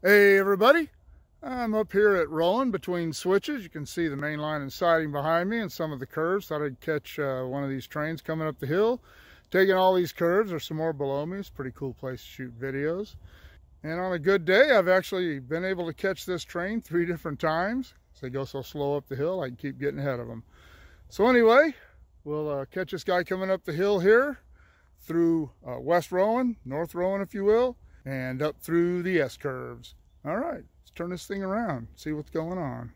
Hey everybody, I'm up here at Rowen between switches. You can see the main line and siding behind me and some of the curves. Thought I'd catch one of these trains coming up the hill. Taking all these curves, there's some more below me. It's a pretty cool place to shoot videos. And on a good day, I've actually been able to catch this train 3 different times. So they go so slow up the hill, I can keep getting ahead of them. So anyway, we'll catch this guy coming up the hill here through West Rowen, North Rowen if you will, and up through the S-curves. All right, let's turn this thing around, see what's going on.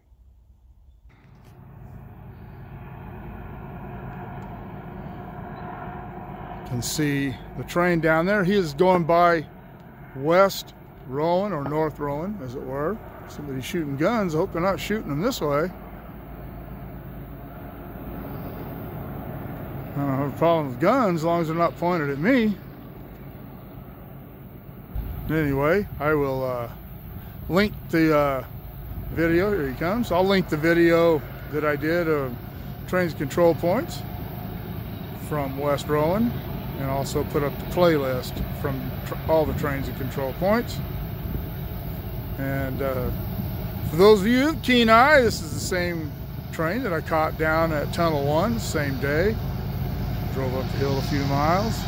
You can see the train down there. He is going by West Rowen, or North Rowen, as it were. Somebody's shooting guns. I hope they're not shooting them this way. I don't have a problem with guns as long as they're not pointed at me. Anyway, I will link the video. Here he comes. I'll link the video that I did of trains control points from West Rowen, and also put up the playlist from all the trains and control points. And for those of you with keen eye, this is the same train that I caught down at Tunnel 1, same day. Drove up the hill a few miles.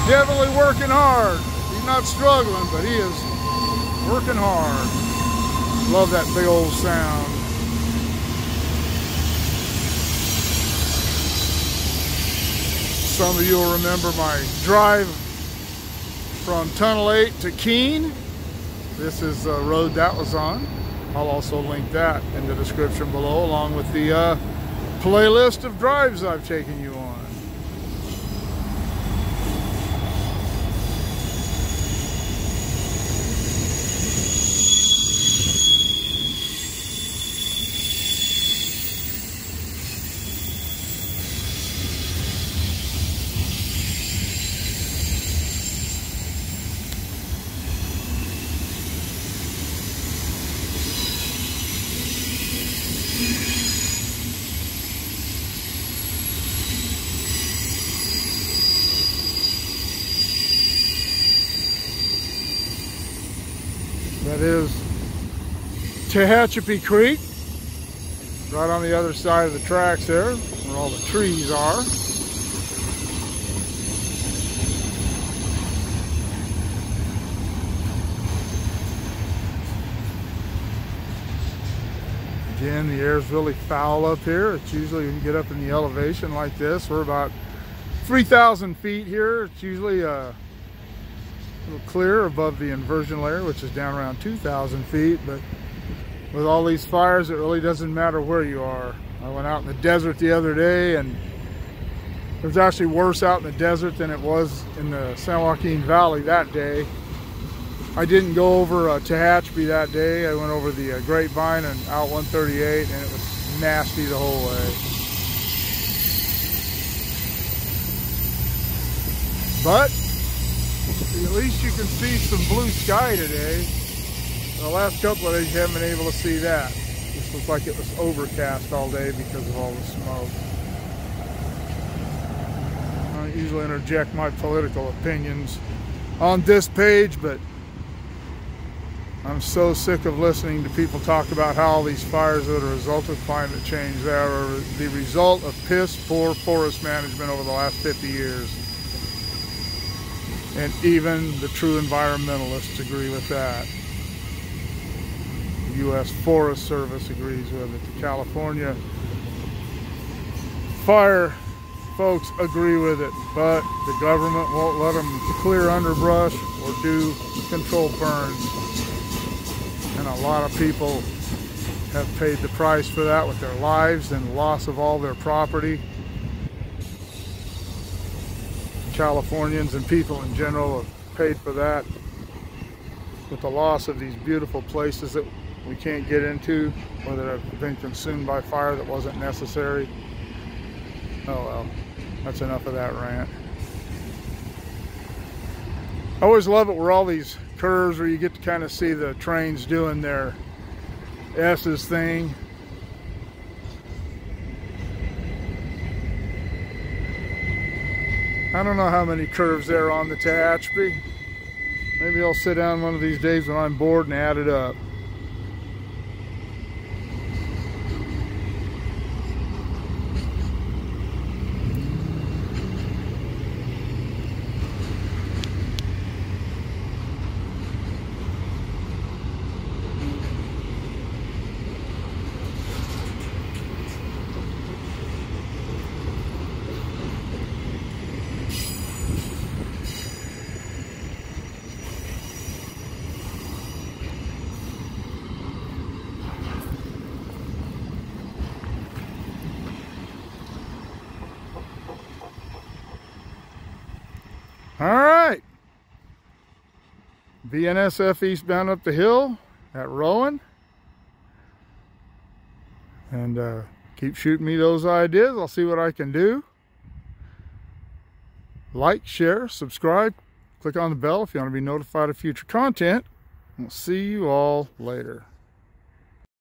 Definitely working hard. He's not struggling, but he is working hard. Love that big old sound. Some of you will remember my drive from Tunnel 8 to Keene. This is the road that was on. I'll also link that in the description below, along with the playlist of drives I've taken you on. That is Tehachapi Creek, right on the other side of the tracks there, where all the trees are. Again, the air's really foul up here. It's usually, when you get up in the elevation like this, we're about 3,000 feet here. It's usually a little clear above the inversion layer, which is down around 2,000 feet, but with all these fires, it really doesn't matter where you are. I went out in the desert the other day, and it was actually worse out in the desert than it was in the San Joaquin Valley that day. I didn't go over Tehachapi that day. I went over the Grapevine and out 138, and it was nasty the whole way. But at least you can see some blue sky today. The last couple of days you haven't been able to see that. This looks like it was overcast all day because of all the smoke. I don't usually interject my political opinions on this page, but I'm so sick of listening to people talk about how all these fires are the result of climate change. They are the result of piss-poor forest management over the last 50 years. And even the true environmentalists agree with that. The U.S. Forest Service agrees with it. The California fire folks agree with it, but the government won't let them clear underbrush or do controlled burns. And a lot of people have paid the price for that with their lives and loss of all their property. Californians and people in general have paid for that with the loss of these beautiful places that we can't get into, or that have been consumed by fire that wasn't necessary. Oh well, that's enough of that rant. I always love it where all these curves where you get to kind of see the trains doing their S's thing. I don't know how many curves there are on the Tehachapi. Maybe I'll sit down one of these days when I'm bored and add it up. All right, BNSF eastbound up the hill at Rowen, and keep shooting me those ideas. I'll see what I can do. Like, share, subscribe, click on the bell if you want to be notified of future content. We'll see you all later.